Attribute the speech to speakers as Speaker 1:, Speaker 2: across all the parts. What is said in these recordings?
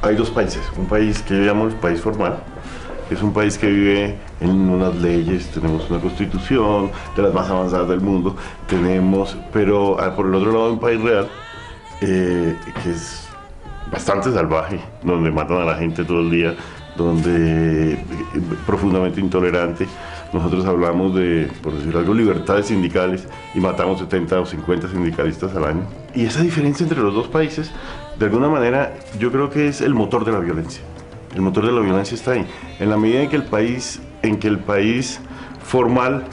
Speaker 1: Hay dos países, un país que llamamos país formal, que es un país que vive en unas leyes, tenemos una constitución de las más avanzadas del mundo, pero por el otro lado un país real, que es bastante salvaje, donde matan a la gente todo el día, donde profundamente intolerante. Nosotros hablamos de, por decir algo, libertades sindicales y matamos 70 o 50 sindicalistas al año. Y esa diferencia entre los dos países, de alguna manera, yo creo que es el motor de la violencia. El motor de la violencia está ahí. En la medida en que el país formal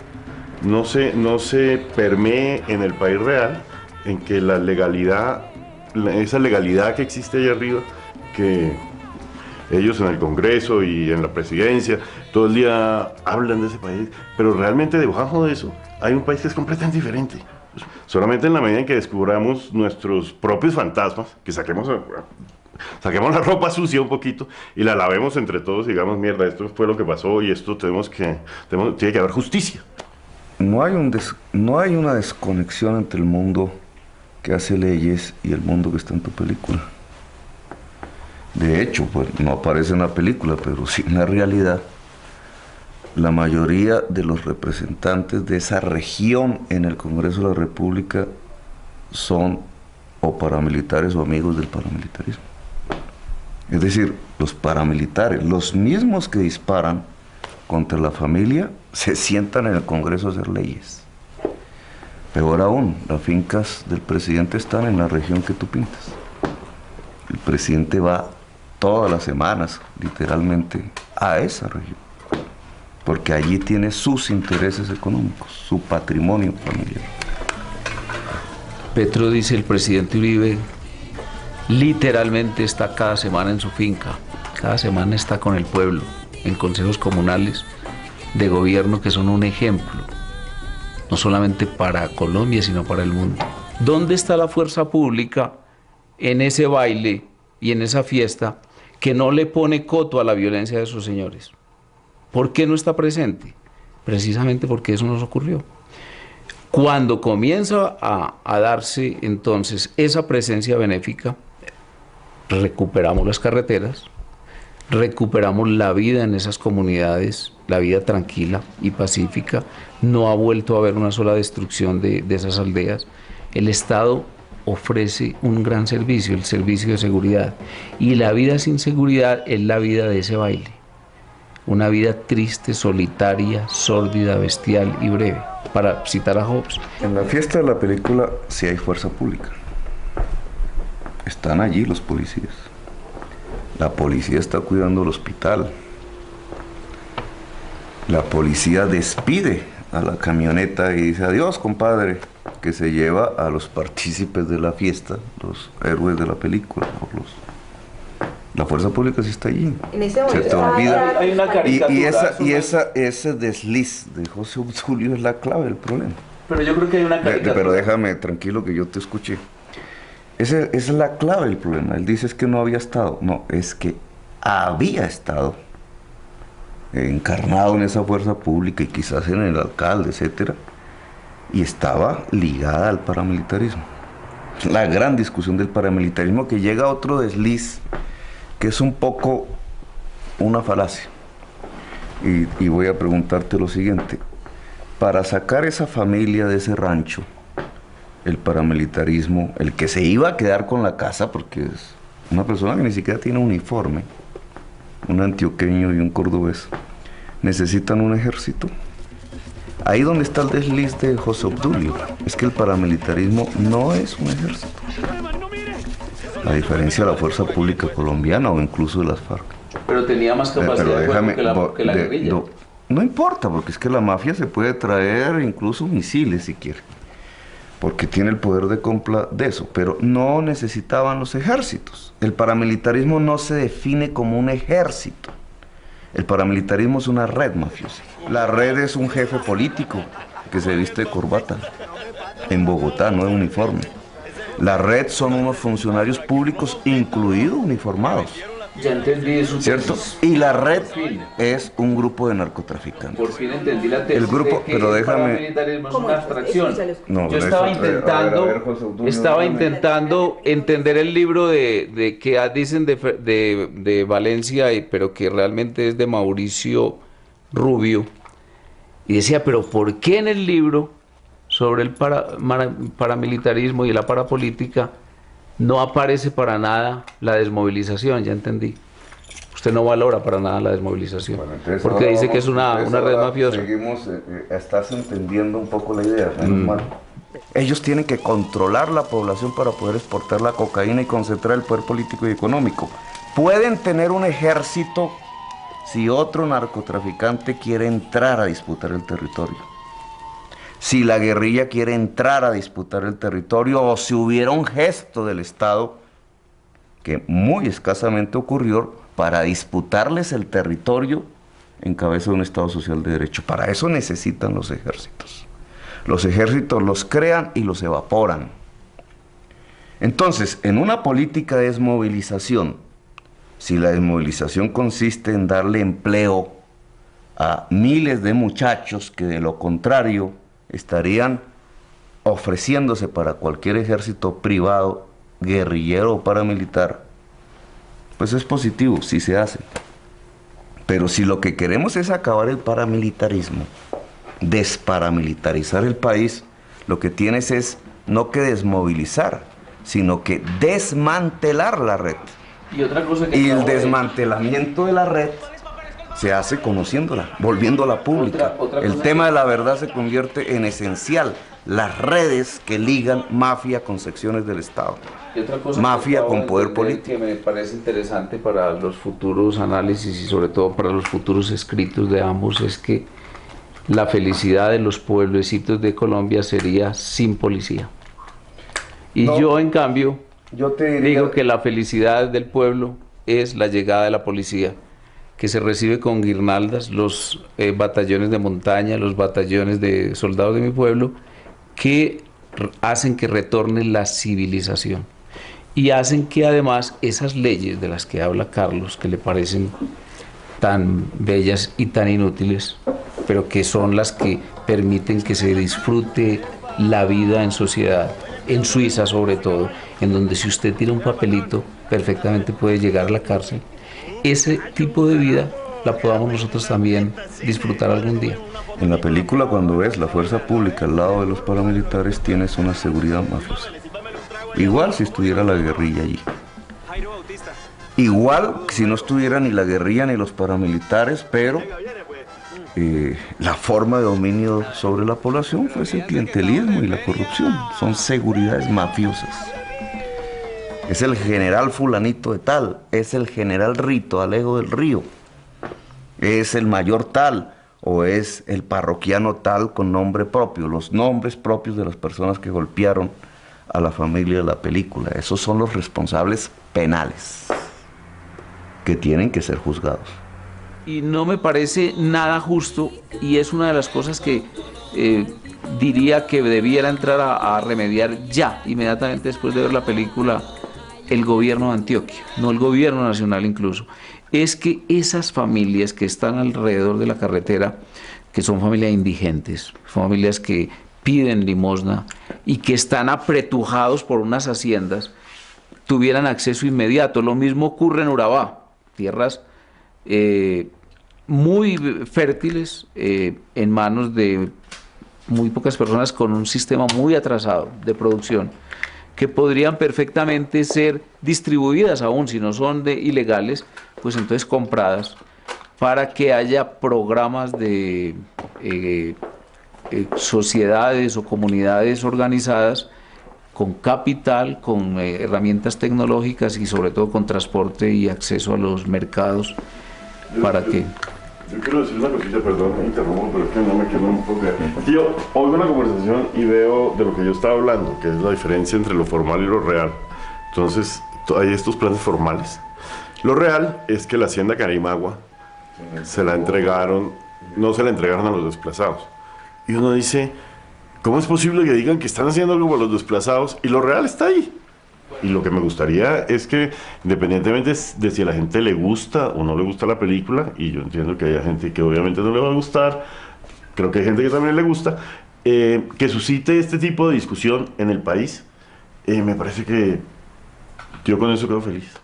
Speaker 1: no se permee en el país real, en que la legalidad, esa legalidad que existe allá arriba, que ellos en el Congreso y en la presidencia todo el día hablan de ese país, pero realmente debajo de eso hay un país que es completamente diferente. Solamente en la medida en que descubramos nuestros propios fantasmas, que saquemos la ropa sucia un poquito y la lavemos entre todos y digamos, mierda, esto fue lo que pasó y esto tiene que haber justicia.
Speaker 2: No hay una desconexión entre el mundo que hace leyes y el mundo que está en tu película. De hecho, pues no aparece en la película, pero sí en la realidad, la mayoría de los representantes de esa región en el Congreso de la República son o paramilitares o amigos del paramilitarismo. Es decir, los paramilitares, los mismos que disparan contra la familia, se sientan en el Congreso a hacer leyes. Peor aún, las fincas del presidente están en la región que tú pintas. El presidente va todas las semanas, literalmente, a esa región, porque allí tiene sus intereses económicos, su patrimonio familiar.
Speaker 3: Petro dice, el presidente Uribe literalmente está cada semana en su finca, cada semana está con el pueblo, en consejos comunales de gobierno que son un ejemplo, no solamente para Colombia, sino para el mundo. ¿Dónde está la fuerza pública en ese baile y en esa fiesta que no le pone coto a la violencia de sus señores? ¿Por qué no está presente? Precisamente porque eso nos ocurrió. Cuando comienza a darse entonces esa presencia benéfica, recuperamos las carreteras, recuperamos la vida en esas comunidades, la vida tranquila y pacífica, no ha vuelto a haber una sola destrucción de esas aldeas. El Estado ofrece un gran servicio, el servicio de seguridad, y la vida sin seguridad es la vida de ese baile. Una vida triste, solitaria, sórdida, bestial y breve, para citar a Hobbes.
Speaker 2: En la fiesta de la película sí hay fuerza pública. Están allí los policías. La policía está cuidando el hospital. La policía despide a la camioneta y dice, adiós, compadre, que se lleva a los partícipes de la fiesta, los héroes de la película, la fuerza pública sí está allí. Se te olvida.
Speaker 3: Hay una caricatura.
Speaker 2: Y ese desliz de José Obdulio es la clave del problema.
Speaker 3: Pero yo creo que hay una caricatura.
Speaker 2: Pero déjame tranquilo que yo te escuché. Esa es la clave del problema. Él dice es que no había estado. No, es que había estado encarnado en esa fuerza pública y quizás en el alcalde, etcétera, y estaba ligada al paramilitarismo. La gran discusión del paramilitarismo, que llega a otro desliz que es un poco una falacia. Y voy a preguntarte lo siguiente. Para sacar esa familia de ese rancho, el paramilitarismo, el que se iba a quedar con la casa, porque es una persona que ni siquiera tiene uniforme, un antioqueño y un cordobés, necesitan un ejército. Ahí donde está el desliz de José Obdulio, es que el paramilitarismo no es un ejército, a diferencia de la fuerza pública colombiana o incluso de las FARC.
Speaker 3: Pero tenía más capacidad de fuego que la guerrilla.
Speaker 2: No importa, porque es que la mafia se puede traer incluso misiles si quiere, porque tiene el poder de compra de eso, pero no necesitaban los ejércitos. El paramilitarismo no se define como un ejército. El paramilitarismo es una red mafiosa. La red es un jefe político que se viste de corbata en Bogotá, no de uniforme. La red son unos funcionarios públicos, incluidos uniformados,
Speaker 3: Ya entendí eso.
Speaker 2: ¿Cierto? Y la red es un grupo de narcotraficantes.
Speaker 3: Por fin entendí la tesis.
Speaker 2: El grupo,
Speaker 3: de que
Speaker 2: pero
Speaker 3: el
Speaker 2: déjame.
Speaker 3: paramilitarismo es una abstracción.
Speaker 2: No,
Speaker 3: yo estaba intentando entender el libro de que dicen de Valencia, pero que realmente es de Mauricio Rubio. Y decía, pero ¿por qué en el libro sobre el paramilitarismo y la parapolítica no aparece para nada la desmovilización? Ya entendí. Usted no valora para nada la desmovilización, bueno, porque dice que es una red mafiosa.
Speaker 2: Seguimos, estás entendiendo un poco la idea, menos mal. Ellos tienen que controlar la población para poder exportar la cocaína y concentrar el poder político y económico. Pueden tener un ejército si otro narcotraficante quiere entrar a disputar el territorio. Si la guerrilla quiere entrar a disputar el territorio o si hubiera un gesto del Estado, que muy escasamente ocurrió, para disputarles el territorio en cabeza de un Estado social de derecho. Para eso necesitan los ejércitos. Los ejércitos los crean y los evaporan. Entonces, en una política de desmovilización, si la desmovilización consiste en darle empleo a miles de muchachos que de lo contrario estarían ofreciéndose para cualquier ejército privado, guerrillero o paramilitar, pues es positivo si se hace. Pero si lo que queremos es acabar el paramilitarismo, desparamilitarizar el país, lo que tienes es no que desmovilizar, sino que desmantelar la red.
Speaker 3: Y otra cosa que
Speaker 2: y el desmantelamiento de la red se hace conociéndola, volviéndola pública. El tema de la verdad se convierte en esencial. Las redes que ligan mafia con secciones del Estado.
Speaker 3: Y otra cosa
Speaker 2: mafia con poder político.
Speaker 3: Que me parece interesante para los futuros análisis y sobre todo para los futuros escritos de ambos es que la felicidad de los pueblecitos de Colombia sería sin policía. Y no, yo en cambio digo que la felicidad del pueblo es la llegada de la policía, que se recibe con guirnaldas, los batallones de montaña, los batallones de soldados de mi pueblo, que hacen que retorne la civilización y hacen que además esas leyes de las que habla Carlos, que le parecen tan bellas y tan inútiles, pero que son las que permiten que se disfrute la vida en sociedad, en Suiza sobre todo, en donde si usted tira un papelito perfectamente puede llegar a la cárcel, ese tipo de vida la podamos nosotros también disfrutar algún día.
Speaker 2: En la película, cuando ves la fuerza pública al lado de los paramilitares, tienes una seguridad mafiosa. Igual si estuviera la guerrilla allí. Igual si no estuviera ni la guerrilla ni los paramilitares, pero la forma de dominio sobre la población fuese el clientelismo y la corrupción. Son seguridades mafiosas. Es el general fulanito de tal, es el general Rito Alejo del Río, es el mayor tal, o es el parroquiano tal con nombre propio, los nombres propios de las personas que golpearon a la familia de la película. Esos son los responsables penales que tienen que ser juzgados.
Speaker 3: Y no me parece nada justo, y es una de las cosas que diría que debiera entrar a remediar ya, inmediatamente después de ver la película, el gobierno de Antioquia, no el gobierno nacional incluso, es que esas familias que están alrededor de la carretera, que son familias indigentes, familias que piden limosna y que están apretujados por unas haciendas, tuvieran acceso inmediato. Lo mismo ocurre en Urabá, tierras muy fértiles en manos de muy pocas personas con un sistema muy atrasado de producción, que podrían perfectamente ser distribuidas, aún si no son ilegales, pues entonces compradas, para que haya programas de sociedades o comunidades organizadas con capital, con herramientas tecnológicas y sobre todo con transporte y acceso a los mercados para que...
Speaker 1: Yo quiero decir una cosita, perdón, me interrumpo, pero es que no me quedo un poco... Yo oigo una conversación y veo de lo que yo estaba hablando, que es la diferencia entre lo formal y lo real. Entonces, hay estos planes formales. Lo real es que la hacienda Carimagua se la entregaron, no se la entregaron a los desplazados. Y uno dice, ¿cómo es posible que digan que están haciendo algo para los desplazados? Y lo real está ahí. Y lo que me gustaría es que, independientemente de si a la gente le gusta o no le gusta la película, y yo entiendo que hay gente que obviamente no le va a gustar, creo que hay gente que también le gusta, que suscite este tipo de discusión en el país, me parece que yo con eso quedo feliz.